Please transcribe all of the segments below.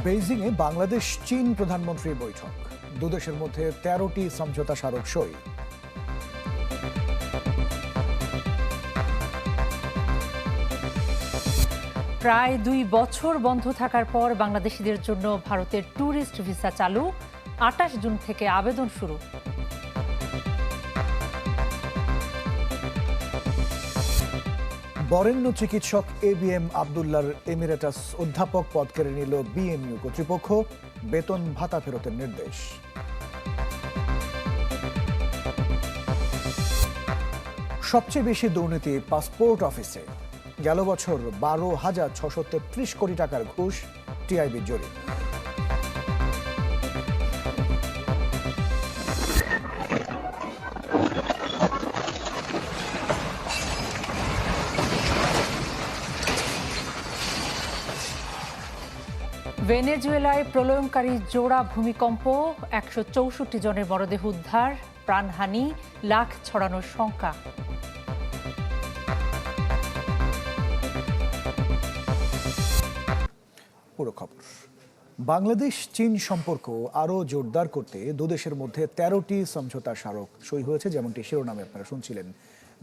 বেইজিংয়ে বাংলাদেশ চীন প্রধানমন্ত্রীর বৈঠক, দুদেশের মধ্যে ১৩টি সমঝোতা স্মারক সই। প্রায় ২ বছর বন্ধ থাকার পর বাংলাদেশিদের জন্য ভারতের ট্যুরিস্ট ভিসা চালু, ২৮ জুন থেকে আবেদন শুরু। বরেণ্য চিকিৎসক ABM আবদুল্লাহর এমিরেটাস অধ্যাপক পদ কেড়ে নিল বিএমইউ কর্তৃপক্ষ, বেতন ভাতা ফেরতের নির্দেশ। সবচেয়ে বেশি দুর্নীতি পাসপোর্ট অফিসে, গেল বছর ১২,৬৩৩ কোটি টাকার ঘুষ টিআইবির জরিপ। ভেনেজুয়েলায় প্রলয়ঙ্কারী জোড়া ভূমিকম্প, ১৬৪ জনের মরদেহ উদ্ধার, প্রাণহানি, লাখ ছড়ানোর শঙ্কা। পুরো খবর। বাংলাদেশ চীন সম্পর্ক আরও জোরদার করতে দুদেশের মধ্যে ১৩টি সমঝোতা স্মারক সই হয়েছে, যেমনটি শিরোনামে আপনারা শুনছিলেন।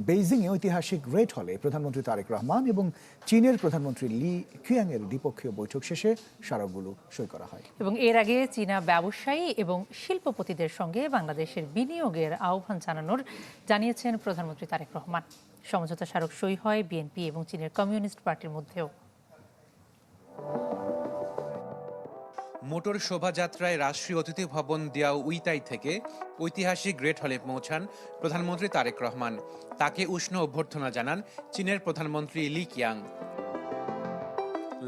বেইজিংয়ে ঐতিহাসিক গ্রেট হলে প্রধানমন্ত্রী তারেক রহমান এবং চীনের প্রধানমন্ত্রী লি কিয়াংয়ের দ্বিপক্ষীয় বৈঠক শেষে স্মারকগুলো সই করা হয়। এবং এর আগে চীনা ব্যবসায়ী এবং শিল্পপতিদের সঙ্গে বাংলাদেশের বিনিয়োগের আহ্বান জানিয়েছেন প্রধানমন্ত্রী তারেক রহমান। সমঝোতা স্মারক সই হয় বিএনপি এবং চীনের কমিউনিস্ট পার্টির মধ্যেও। মোটর শোভাযাত্রায় রাষ্ট্রীয় অতিথি ভবন দিয়াও উইতাই থেকে ঐতিহাসিক গ্রেট হলে পৌঁছান প্রধানমন্ত্রী তারেক রহমান। তাকে উষ্ণ অভ্যর্থনা জানান চীনের প্রধানমন্ত্রী লি কিয়াং।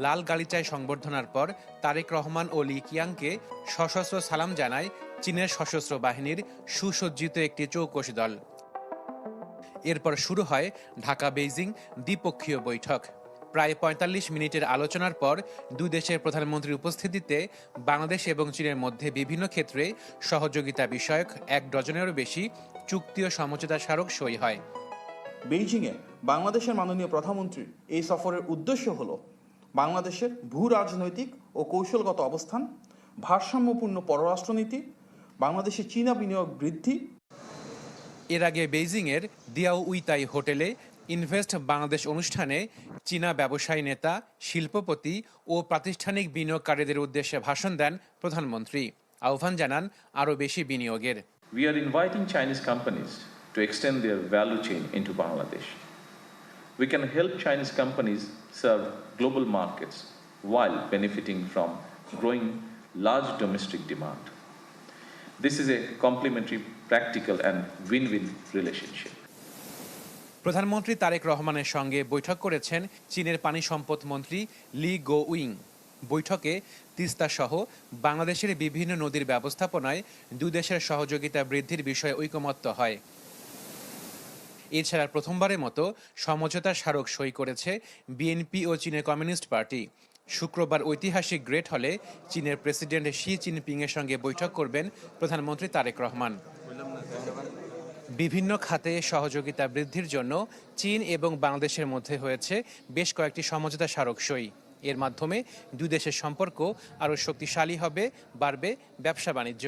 লাল গালিচায় সংবর্ধনার পর তারেক রহমান ও লি কিয়াংকে সশস্ত্র সালাম জানায় চীনের সশস্ত্র বাহিনীর সুসজ্জিত একটি চৌকশি দল। এরপর শুরু হয় ঢাকা বেইজিং দ্বিপক্ষীয় বৈঠক। প্রায় ৪৫ মিনিটের আলোচনার পর দুই দেশের প্রধানমন্ত্রীর উপস্থিতিতে বাংলাদেশ এবং চীনের মধ্যে বিভিন্ন ক্ষেত্রে সহযোগিতা বিষয়ক ১ ডজনেরও বেশি চুক্তি ও সমঝোতা স্মারক সই হয়। বেইজিংয়ে বাংলাদেশের মাননীয় প্রধানমন্ত্রীর এই সফরের উদ্দেশ্য হল বাংলাদেশের ভূ রাজনৈতিক ও কৌশলগত অবস্থান, ভারসাম্যপূর্ণ পররাষ্ট্রনীতি, বাংলাদেশে চীনা বিনিয়োগ বৃদ্ধি। এর আগে বেইজিংয়ের দিয়াও উইতাই হোটেলে ইনভেস্ট বাংলাদেশ অনুষ্ঠানে চীনা ব্যবসায়ী নেতা, শিল্পপতি ও প্রাতিষ্ঠানিক বিনিয়োগকারীদের উদ্দেশ্যে ভাষণ দেন প্রধানমন্ত্রী। আহ্বান জানান আরও বেশি বিনিয়োগের। We are inviting Chinese companies to extend their value chain into Bangladesh. We can help Chinese companies serve global markets while benefiting from growing large domestic demand. This is a complementary, practical and win-win relationship. প্রধানমন্ত্রী তারেক রহমানের সঙ্গে বৈঠক করেছেন চীনের পানি সম্পদ মন্ত্রী লি গোউইং। বৈঠকে তিস্তা সহ বাংলাদেশের বিভিন্ন নদীর ব্যবস্থাপনায় দুই দেশের সহযোগিতা বৃদ্ধির বিষয়ে ঐকমত্য হয়। এছাড়া প্রথমবারের মতো সমঝোতা স্মারক সই করেছে বিএনপি ও চীনের কমিউনিস্ট পার্টি। শুক্রবার ঐতিহাসিক গ্রেট হলে চীনের প্রেসিডেন্ট শি জিনপিংয়ের সঙ্গে বৈঠক করবেন প্রধানমন্ত্রী তারেক রহমান। বিভিন্ন খাতে সহযোগিতা বৃদ্ধির জন্য চীন এবং বাংলাদেশের মধ্যে হয়েছে বেশ কয়েকটি সমঝোতা স্মারক সই। এর মাধ্যমে দুই দেশের সম্পর্ক আরও শক্তিশালী হবে, বাড়বে ব্যবসা বাণিজ্য।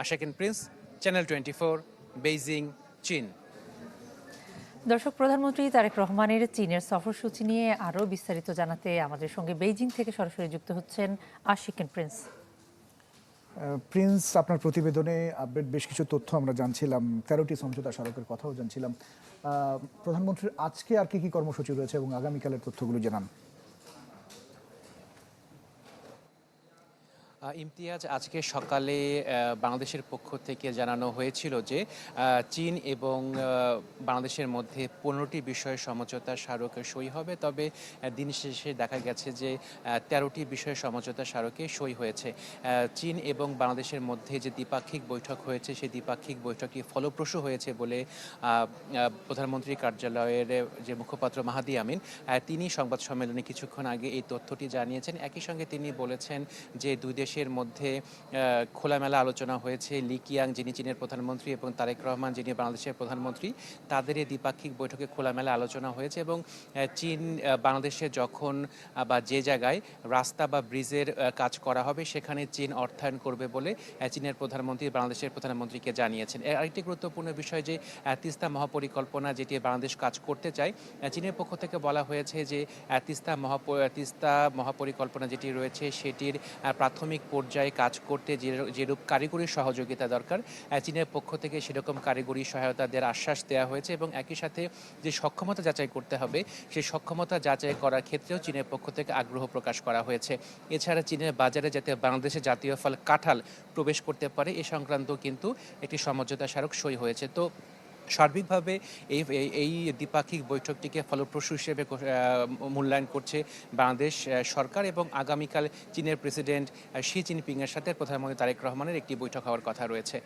আশাকিন প্রিন্স, চ্যানেল 24, বেইজিং, চীন। দর্শক, প্রধানমন্ত্রী তারেক রহমানের চীনের সফরসূচি নিয়ে আরও বিস্তারিত জানাতে আমাদের সঙ্গে বেইজিং থেকে সরাসরি যুক্ত হচ্ছেন আশিকিন প্রিন্স। প্রিন্স, আপনার প্রতিবেদনে আপডেট বেশ কিছু তথ্য আমরা জানছিলাম, ১৩টি সমঝোতা স্মারকের কথাও জানছিলাম। প্রধানমন্ত্রীর আজকে আর কি কর্মসূচি রয়েছে এবং আগামীকালের তথ্যগুলো জানান। ইমতিয়াজ, আজকে সকালে বাংলাদেশের পক্ষ থেকে জানানো হয়েছিল যে চীন এবং বাংলাদেশের মধ্যে 15টি বিষয়ে সমঝোতা স্মারকে সই হবে, তবে দিন শেষে দেখা গেছে যে 13টি বিষয়ে সমঝোতা স্মারকে সই হয়েছে। চীন এবং বাংলাদেশের মধ্যে যে দ্বিপাক্ষিক বৈঠক হয়েছে সেই দ্বিপাক্ষিক বৈঠকটি ফলপ্রসূ হয়েছে বলে প্রধানমন্ত্রীর কার্যালয়ের যে মুখপাত্র মাহাদি আমিন তিনি সংবাদ সম্মেলনে কিছুক্ষণ আগে এই তথ্যটি জানিয়েছেন। একই সঙ্গে তিনি বলেছেন যে দুই দেশের দেশের মধ্যে খোলামেলা আলোচনা হয়েছে। লি কিয়াং যিনি চীনের প্রধানমন্ত্রী এবং তারেক রহমান যিনি বাংলাদেশের প্রধানমন্ত্রী, তাদের এই দ্বিপাক্ষিক বৈঠকে খোলামেলা আলোচনা হয়েছে এবং চীন বাংলাদেশে যখন বা যে জায়গায় রাস্তা বা ব্রিজের কাজ করা হবে সেখানে চীন অর্থায়ন করবে বলে চীনের প্রধানমন্ত্রী বাংলাদেশের প্রধানমন্ত্রীকে জানিয়েছেন। আরেকটি গুরুত্বপূর্ণ বিষয় যে তিস্তা মহাপরিকল্পনা যেটি বাংলাদেশ কাজ করতে চায়, চীনের পক্ষ থেকে বলা হয়েছে যে তিস্তা মহাপরিকল্পনা যেটি রয়েছে সেটির প্রাথমিক পর্যায়ে কাজ করতে যেরূপ কারিগরি সহযোগিতা দরকার, চীনের পক্ষ থেকে সেরকম কারিগরি সহায়তা দেওয়ার আশ্বাস দেওয়া হয়েছে এবং একই সাথে যে সক্ষমতা যাচাই করতে হবে সেই সক্ষমতা যাচাই করার ক্ষেত্রেও চীনের পক্ষ থেকে আগ্রহ প্রকাশ করা হয়েছে। এছাড়া চীনের বাজারে যাতে বাংলাদেশের জাতীয় ফল কাঁঠাল প্রবেশ করতে পারে এ সংক্রান্ত কিন্তু একটি সমঝোতা স্মারক সই হয়েছে। তো সার্বিকভাবে এই দ্বিপাক্ষিক বৈঠকটিকে ফলপ্রসূ হিসেবে মূল্যায়ন করছে বাংলাদেশ সরকার এবং আগামীকাল চীনের প্রেসিডেন্ট শি জিনপিংয়ের সাথে প্রধানমন্ত্রী তারেক রহমানের একটি বৈঠক হওয়ার কথা রয়েছে।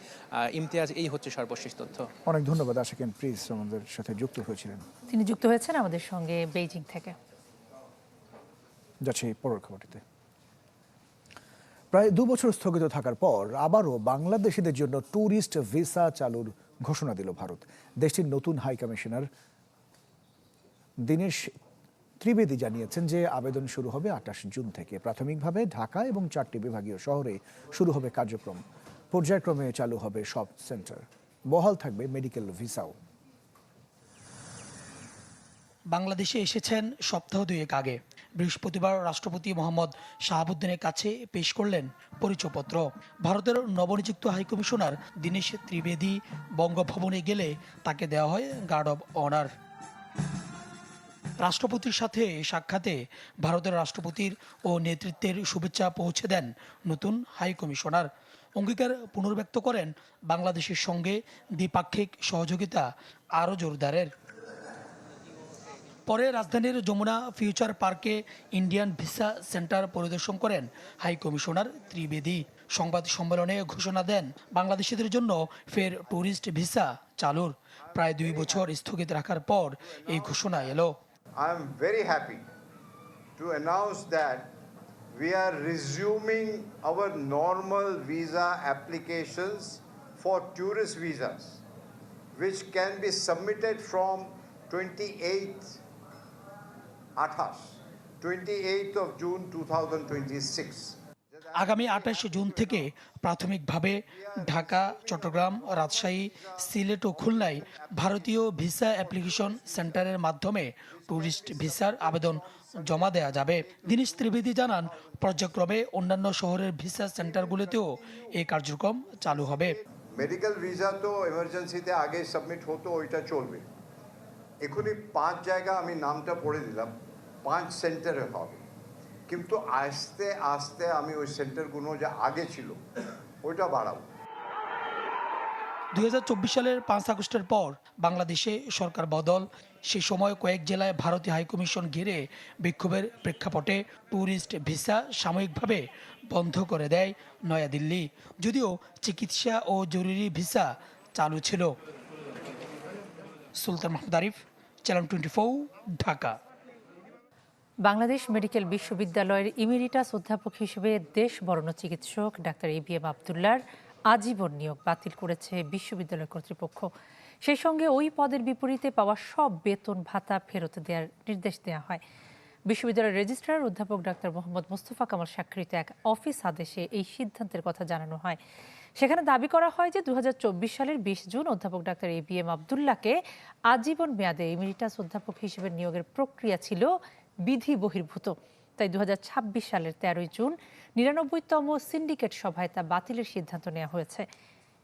ইমতিয়াজ, এই হচ্ছে সর্বশেষ তথ্য। অনেক ধন্যবাদ আশিকেন প্রিন্স আমাদের সাথে যুক্ত হয়েছিলেন। তিনি যুক্ত হয়েছেন আমাদের সঙ্গে বেইজিং থেকে। যাচ্ছে পরের খবরটিতে। প্রায় 2 বছর স্থগিত থাকার পর আবারও বাংলাদেশিদের জন্য ট্যুরিস্ট ভিসা চালুর ঘোষণা দিল ভারত। দেশটির নতুন হাই কমিশনার দীনেশ ত্রিবেদী জানিয়েছেন যে আবেদন শুরু হবে 28 জুন থেকে। প্রাথমিকভাবে ঢাকা এবং 4টি বিভাগীয় শহরে শুরু হবে কার্যক্রম। পর্যায়ক্রমে চালু হবে সব সেন্টার। বহাল থাকবে মেডিকেল ভিসাও। বাংলাদেশে এসেছেন সপ্তাহ দুয়েক আগে। বৃহস্পতিবার রাষ্ট্রপতি মোহাম্মদ শাহাবুদ্দিনের কাছে পেশ করলেন পরিচয়পত্র। ভারতের নবনিযুক্ত হাইকমিশনার দীনেশ ত্রিবেদী বঙ্গভবনে গেলে তাকে দেওয়া হয় গার্ড অব অনার। রাষ্ট্রপতির সাথে সাক্ষাতে ভারতের রাষ্ট্রপতির ও নেতৃত্বের শুভেচ্ছা পৌঁছে দেন নতুন হাইকমিশনার। অঙ্গীকার পুনর্ব্যক্ত করেন বাংলাদেশের সঙ্গে দ্বিপাক্ষিক সহযোগিতা আরও জোরদারের। পরে রাজধানীর যমুনা ফিউচার পার্কে ইন্ডিয়ান ভিসা সেন্টার পরিদর্শন করেন হাই কমিশনার ত্রিবেদী। সংবাদ সম্মেলনে ঘোষণা দেন বাংলাদেশিদের জন্য ফের ট্যুরিস্ট ভিসা চালুর। প্রায় 2 বছর স্থগিত রাখার পর এই ঘোষণা এলো। I am very happy to announce that we are resuming our normal visa applications for tourist visas, which can be submitted from 28th of June 2026. আগামী 28 জুন থেকে প্রাথমিকভাবে ঢাকা, চট্টগ্রাম, রাজশাহী, সিলেট ও খুলনায় ভারতীয় ভিসা অ্যাপ্লিকেশন সেন্টারের মাধ্যমে ট্যুরিস্ট ভিসার আবেদন জমা দেওয়া যাবে। দীনেশ ত্রিবেদী জানান, পর্যায়ক্রমে অন্যান্য শহরের ভিসা সেন্টারগুলোতেও এই কার্যক্রম চালু হবে। মেডিকেল ভিসা তো এমার্জেন্সিতে আগে সাবমিট হতো, ওইটা চলবে। এখনই 5 জায়গা আমি নামটা পড়ে দিলাম, 5 সেন্টারে হবে, কিন্তু আস্তে আস্তে আমি ওই সেন্টারগুলো যা আগে ছিল ওইটা বাড়াবো। 2024 সালের 5 আগস্টের পর বাংলাদেশে সরকার বদল। সে সময় কয়েক জেলায় ভারতীয় হাইকমিশন ঘিরে বিক্ষোভের প্রেক্ষাপটে ট্যুরিস্ট ভিসা সাময়িকভাবে বন্ধ করে দেয় নয়াদিল্লি। যদিও চিকিৎসা ও জরুরি ভিসা চালু ছিল। সুলতান মাহমুদ আরিফ, চ্যানেল 24, ঢাকা। বাংলাদেশ মেডিকেল বিশ্ববিদ্যালয়ের ইমেরিটাস অধ্যাপক হিসেবে দেশ বরণ্য চিকিৎসক ডাক্তার এবিএম আবদুল্লাহর আজীবন নিয়োগ বাতিল করেছে বিশ্ববিদ্যালয় কর্তৃপক্ষ। সেই সঙ্গে ওই পদের বিপরীতে পাওয়া সব বেতন ভাতা ফেরত দেওয়ার নির্দেশ দেওয়া হয়। বিশ্ববিদ্যালয়ের রেজিস্ট্রার অধ্যাপক ডাক্তার মোহাম্মদ মোস্তফা কামাল স্বাক্ষরিত এক অফিস আদেশে এই সিদ্ধান্তের কথা জানানো হয়। সেখানে দাবি করা হয় যে 2024 সালের 20 জুন অধ্যাপক ডাক্তার এবিএম আবদুল্লাহকে আজীবন মেয়াদে ইমেরিটাস অধ্যাপক হিসেবে নিয়োগের প্রক্রিয়া ছিল বিধি বহির্ভূত। তাই 2026 সালের 13 জুন 99তম সিন্ডিকেট সভায় তা বাতিলের সিদ্ধান্ত নেওয়া হয়েছে।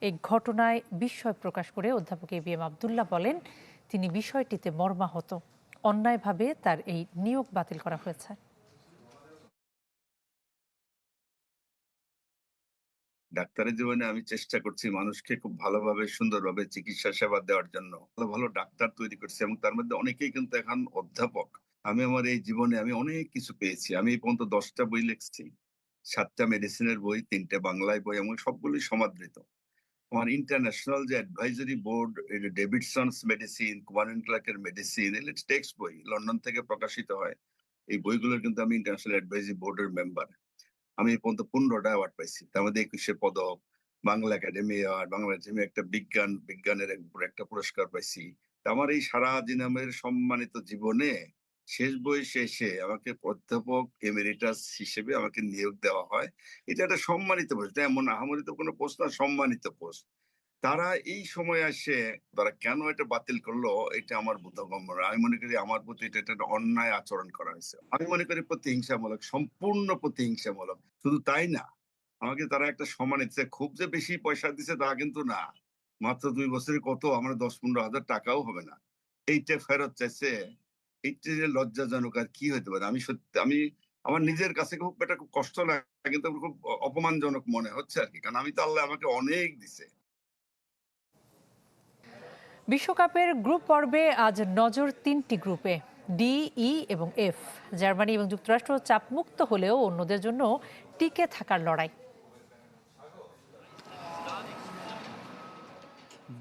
এই ঘটনায় বিস্ময় প্রকাশ করে অধ্যাপক এবিএম আবদুল্লাহ বলেন, তিনি বিষয়টিতে মর্মাহত। অন্যায়ভাবে তার এই নিয়োগ বাতিল করা হয়েছে। ডাক্তারের জীবনে আমি চেষ্টা করছি মানুষকে খুব ভালোভাবে সুন্দরভাবে চিকিৎসা সেবা দেওয়ার জন্য। ভালো ভালো ডাক্তার তৈরি করছি এবং তার মধ্যে অনেকেই কিন্তু এখন অধ্যাপক। আমি আমার এই জীবনে আমি অনেক কিছু পেয়েছি। আমি এই পর্যন্ত 10টা বই লিখছি, 7টা মেডিসিনের বই, 3টে বাংলায় বই এবং সবগুলোই সমাদৃত। আমার ইন্টারন্যাশনাল যে advisory board, Davidson's medicine, Kumar and ক্লার্কের মেডিসিন, এগুলো টেক্সট বই লন্ডন থেকে প্রকাশিত হয়। এই বইগুলোর কিন্তু আমি ইন্টারন্যাশনাল অ্যাডভাইজারি বোর্ডের মেম্বার। আমি এই পর্যন্ত 15টা অ্যাওয়ার্ড পাইছি, তার মধ্যে 21 পদক, Bangla academy award, Bangla academy একটা বিজ্ঞানের একটা পুরস্কার পাইছি। তা আমার এই সারা দিনের সম্মানিত জীবনে শেষ বয়সে এসে আমাকে অধ্যাপক এমেরিটাস হিসেবে আমাকে নিয়োগ দেওয়া হয়, এটা একটা সম্মানিত পোস্ট, এমন আহামরি তো কোনো পোস্ট না, সম্মানিত পোস্ট। তারা এই সময় আসে তারা কেন এটা বাতিল করলো, এটা আমার বোধগম্য না। আমি মনে করি আমার প্রতি এটা একটা অন্যায় আচরণ করা হয়েছে। আমি মনে করি প্রতিহিংসামূলক, সম্পূর্ণ প্রতিহিংসামূলক। শুধু তাই না, আমাকে তারা একটা সম্মান দিচ্ছে, খুব যে বেশি পয়সা দিচ্ছে তা কিন্তু না, মাত্র 2 বছরে কত আমার 10-15 হাজার টাকাও হবে না, এইটা ফেরত চাইছে। এইটা যে লজ্জাজনক আর কি হতে পারে। আমি সত্যি আমার নিজের কাছে খুব একটা খুব কষ্ট লাগে, কিন্তু খুব অপমানজনক মনে হচ্ছে আর কি, কারণ আমি তো আল্লাহ আমাকে অনেক দিছে। বিশ্বকাপের গ্রুপ পর্বে আজ নজর 3টি গ্রুপে, ডি, ই এবং এফ। জার্মানি এবং যুক্তরাষ্ট্র চাপমুক্ত হলেও অন্যদের জন্য টিকে থাকার লড়াই।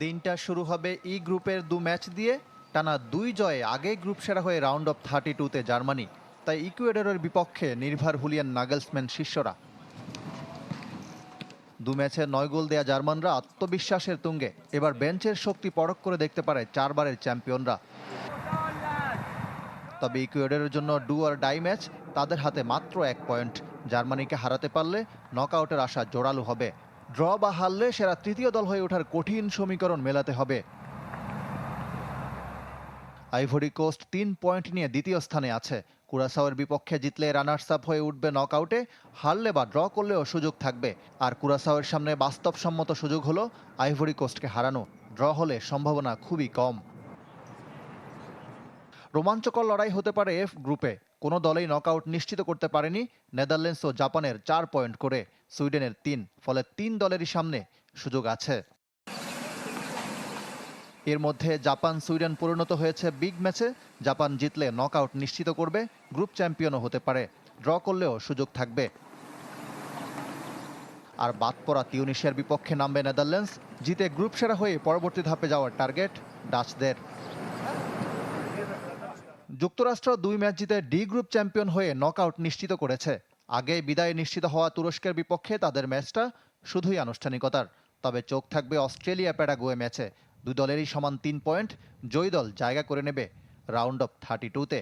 দিনটা শুরু হবে ই গ্রুপের 2 ম্যাচ দিয়ে। টানা 2 জয়ে আগে গ্রুপ সেরা হয়ে রাউন্ড অফ 32-তে জার্মানি, তাই ইকুয়েডরের বিপক্ষে নির্ভর হুলিয়ান নাগেলসম্যান শিষ্যরা। 2 ম্যাচে 9 গোল দেয়া জার্মানরা আত্মবিশ্বাসের তুঙ্গে। এবার বেঞ্চের শক্তি পরখ করে দেখতে পারে 4 বারের চ্যাম্পিয়নরা। তবে ইকুয়েডরের জন্য ডু অর ডাই ম্যাচ, তাদের হাতে মাত্র 1 পয়েন্ট। জার্মানিকে হারাতে পারলে নকআউটের আশা জোরালো হবে। ড্র বা হারলে সেরা তৃতীয় দল হয়ে ওঠার কঠিন সমীকরণ মেলাতে হবে। আইভরি কোস্ট 3 পয়েন্ট নিয়ে দ্বিতীয় স্থানে আছে। কুরাসাওয়ের বিপক্ষে জিতলে রানার্স আপ হয়ে উঠবে নকআউটে, হারলে বা ড্র করলেও সুযোগ থাকবে। আর কুরাসাওয়ের সামনে বাস্তবসম্মত সুযোগ হলো আইভরি কোস্টকে হারানো। ড্র হলে সম্ভাবনা খুবই কম। রোমাঞ্চকর লড়াই হতে পারে এফ গ্রুপে। কোনো দলেই নকআউট নিশ্চিত করতে পারেনি নেদারল্যান্ডস ও জাপানের 4 পয়েন্ট করে, সুইডেনের 3। ফলে 3 দলেরই সামনে সুযোগ আছে। এর মধ্যে জাপান সুইডেন পরিণত হয়েছে বিগ ম্যাচে। জাপান জিতলে নকআউট নিশ্চিত করবে, গ্রুপ চ্যাম্পিয়নও হতে পারে। ড্র করলেও সুযোগ থাকবে। আর বাদ পড়া তিউনিশিয়ার বিপক্ষে নামবে নেদারল্যান্ডস। জিতে গ্রুপ সেরা হয়ে পরবর্তী ধাপে যাওয়ার টার্গেট ডাচদের। যুক্তরাষ্ট্র 2 ম্যাচ জিতে ডি গ্রুপ চ্যাম্পিয়ন হয়ে নকআউট নিশ্চিত করেছে। আগে বিদায় নিশ্চিত হওয়া তুরস্কের বিপক্ষে তাদের ম্যাচটা শুধুই আনুষ্ঠানিকতার। তবে চোখ থাকবে অস্ট্রেলিয়া প্যারাগুয়ে ম্যাচে। 2 দলেরই সমান 3 পয়েন্ট। জয়ী দল জায়গা করে নেবে রাউন্ড অফ 32-তে।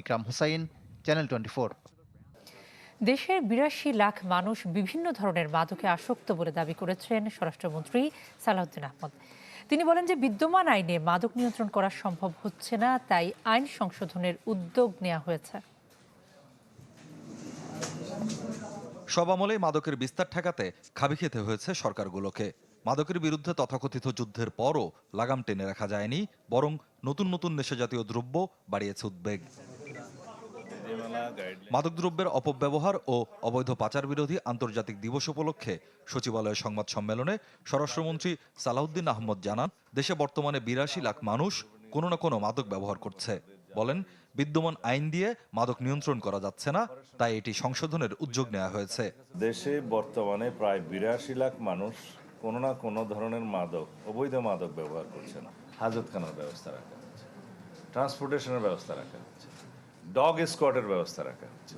ইকরাম হুসাইন, চ্যানেল 24। দেশের 82 লাখ মানুষ বিভিন্ন ধরনের মাদকে আসক্ত বলে দাবি করেছেন স্বরাষ্ট্রমন্ত্রী সালাউদ্দিন আহমদ। তিনি বলেন যে বিদ্যমান আইনে মাদক নিয়ন্ত্রণ করা সম্ভব হচ্ছে না, তাই আইন সংশোধনের উদ্যোগ নেওয়া হয়েছে। সব আমলেই মাদকের বিস্তার ঠেকাতে খাবি খেতে হয়েছে সরকারগুলোকে। মাদকের বিরুদ্ধে তথাকথিত যুদ্ধের পরও লাগাম টেনে রাখা যায়নি, বরং নতুন নতুন নেশাজাতীয় দ্রব্য বাড়িয়েছে উদ্বেগ। মাদকদ্রব্যের অপব্যবহার ও অবৈধ পাচার বিরোধী আন্তর্জাতিক দিবস উপলক্ষে সচিবালয়ের সংবাদ সম্মেলনে স্বরাষ্ট্রমন্ত্রী সালাউদ্দিন আহমদ জানান, দেশে বর্তমানে 82 লাখ মানুষ কোনো না কোনো মাদক ব্যবহার করছে। বলেন, বিদ্যমান আইন দিয়ে মাদক নিয়ন্ত্রণ করা যাচ্ছে না, তাই এটি সংশোধনের উদ্যোগ নেওয়া হয়েছে। দেশে বর্তমানে প্রায় 82 লাখ মানুষ কোনো না কোনো ধরনের মাদক, অবৈধ মাদক ব্যবহার করছে না। হাজতখানার ব্যবস্থা রাখা হচ্ছে, ট্রান্সপোর্টেশনের ব্যবস্থা রাখা হচ্ছে, ডগ স্কোয়াডের ব্যবস্থা রাখা হচ্ছে,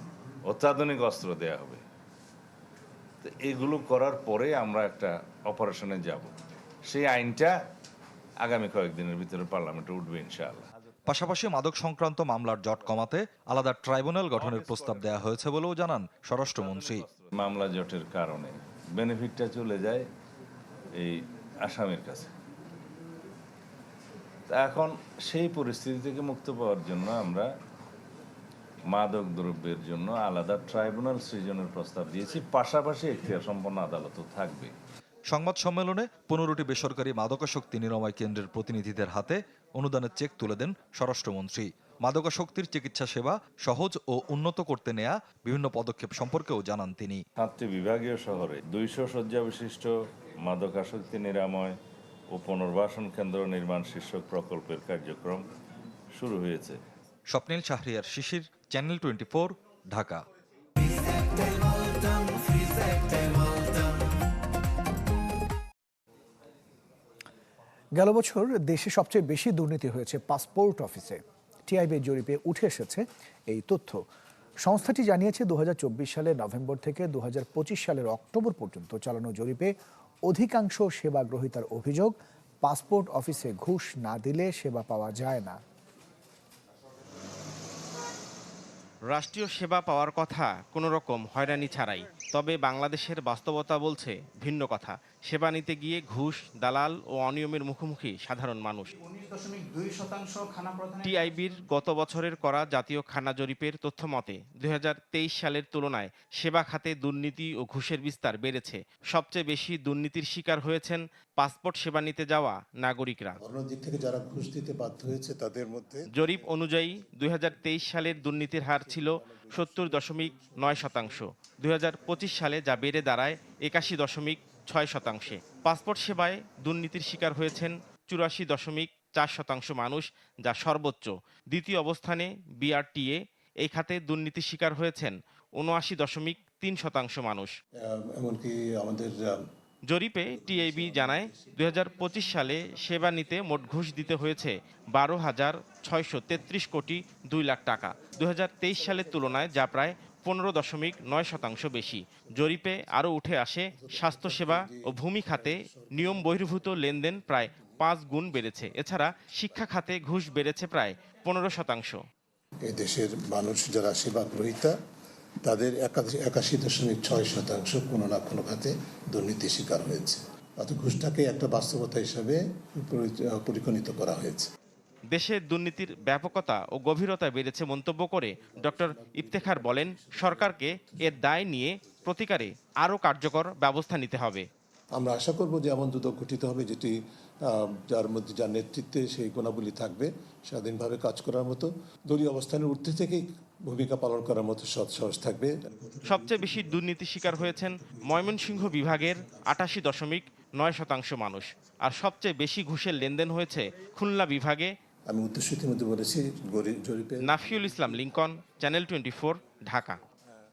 অত্যাধুনিক অস্ত্র দেয়া হবে। তো এগুলো করার পরে আমরা একটা অপারেশনে যাব। সেই আইনটা আগামী কয়েকদিনের ভিতরে পার্লামেন্টে উঠবে ইনশাআল্লাহ। পাশাপাশি মাদক সংক্রান্ত মামলার জট কমাতে আলাদা ট্রাইব্যুনাল গঠনের প্রস্তাব দেওয়া হয়েছে বলেও জানান স্বরাষ্ট্রমন্ত্রী। মামলা জটের কারণে বেনিফিটটা চলে যায় এই আসামির কাছে। এখন সেই পরিস্থিতি থেকে মুক্ত পাওয়ার জন্য আমরা মাদক দ্রব্যের জন্য আলাদা ট্রাইব্যুনাল সৃজনের প্রস্তাব দিয়েছি। পাশাপাশি এখতিয়ার সম্পন্ন আদালতও থাকবে। সংবাদ সম্মেলনে 15টি বেসরকারি মাদকাসক্তি নিরাময় কেন্দ্রের প্রতিনিধিদের হাতে অনুদানের চেক তুলে দেন স্বরাষ্ট্রমন্ত্রী। মাদকাসক্তির চিকিৎসা সেবা সহজ ও উন্নত করতে নেয়া বিভিন্ন পদক্ষেপ সম্পর্কেও জানান তিনি। 7টি বিভাগীয় শহরে 200 শয্যা বিশিষ্ট মাদকাসক্তি নিরাময় ও পুনর্বাসন কেন্দ্র নির্মাণ শীর্ষক প্রকল্পের কার্যক্রম শুরু হয়েছে। স্বপ্নিল শাহরিয়ার শিশির, চ্যানেল 24, ঢাকা। গেল বছর দেশে সবচেয়ে বেশি দুর্নীতি হয়েছে পাসপোর্ট অফিসে। টিআইবির জরিপে উঠে এসেছে এই তথ্য। সংস্থাটি জানিয়েছে 2024 সালের নভেম্বর থেকে 2025 সালের অক্টোবর পর্যন্ত চালানো জরিপে অধিকাংশ সেবা গ্রহীতার অভিযোগ, পাসপোর্ট অফিসে ঘুষ না দিলে সেবা পাওয়া যায় না। রাষ্ট্রীয় সেবা পাওয়ার কথা কোনো রকম হয়রানি ছাড়াই, তবে বাংলাদেশের বাস্তবতা বলছে ভিন্ন কথা। সেবা নিতে গিয়ে ঘুষ, দালাল ও অনিয়মের মুখোমুখি সাধারণ মানুষ। টিআইবির গত বছরের করা জাতীয় খানা জরিপের তথ্য মতে 2023 সালের তুলনায় সেবা খাতে দুর্নীতি ও ঘুষের বিস্তার বেড়েছে। সবচেয়ে বেশি দুর্নীতির শিকার হয়েছেন পাসপোর্ট সেবা নিতে যাওয়া নাগরিকরা। দিক থেকে যারা ঘুষ দিতে বাধ্য হয়েছে তাদের মধ্যে জরিপ অনুযায়ী 2023 সালের দুর্নীতির হার ছিল 70.9%। 2025 সালে যা বেড়ে দাঁড়ায় 81.6%। পাসপোর্ট সেবায় দুর্নীতির শিকার হয়েছেন 84.4% মানুষ, যা সর্বোচ্চ। দ্বিতীয় অবস্থানে বিআরটিএ। এই খাতে দুর্নীতির শিকার হয়েছেন 79.3% মানুষ। এমনকি আমাদের জরিপে টিআইবি জানায় 2025 সালে সেবা নিতে মোট ঘুষ দিতে হয়েছে 12,633 কোটি 2 লাখ টাকা। 2023 সালের তুলনায় যা প্রায় 15.9% বেশি। জরিপে আরও উঠে আসে স্বাস্থ্যসেবা ও ভূমি খাতে নিয়ম বহির্ভূত লেনদেন প্রায় 5 গুণ বেড়েছে। এছাড়া শিক্ষা খাতে ঘুষ বেড়েছে প্রায় 15%। এই দেশের মানুষ যারা সেবা গ্রহীতা তাদের 81.6% কোনো না কোনো খাতে দুর্নীতির শিকার হয়েছে। অর্থাৎ ঘুষটাকে একটা বাস্তবতা হিসাবে পরিগণিত করা হয়েছে। দেশে দুর্নীতির ব্যাপকতা ও গভীরতা বেড়েছে মন্তব্য করে ডক্টর ইফতেখার বলেন, সরকারকে এর দায় নিয়ে প্রতিকারে আরও কার্যকর ব্যবস্থা নিতে হবে। আমরা আশা করব যে এমন দুদক গঠিত হবে যেটি যার মধ্যে যার নেতৃত্বে সেই গুণাবলী থাকবে, স্বাধীনভাবে কাজ করার মতো, দলীয় অবস্থানের ঊর্ধ্বে থেকেই ভূমিকা পালন করার মতো সৎ সাহস থাকবে। সবচেয়ে বেশি দুর্নীতি শিকার হয়েছেন ময়মনসিংহ বিভাগের 88.9% মানুষ। আর সবচেয়ে বেশি ঘুষের লেনদেন হয়েছে খুলনা বিভাগে। আমি উদ্দেশ্য ইতিমধ্যে বলেছি জরিপে। নাফিউল ইসলাম লিংকন, চ্যানেল 24, ঢাকা।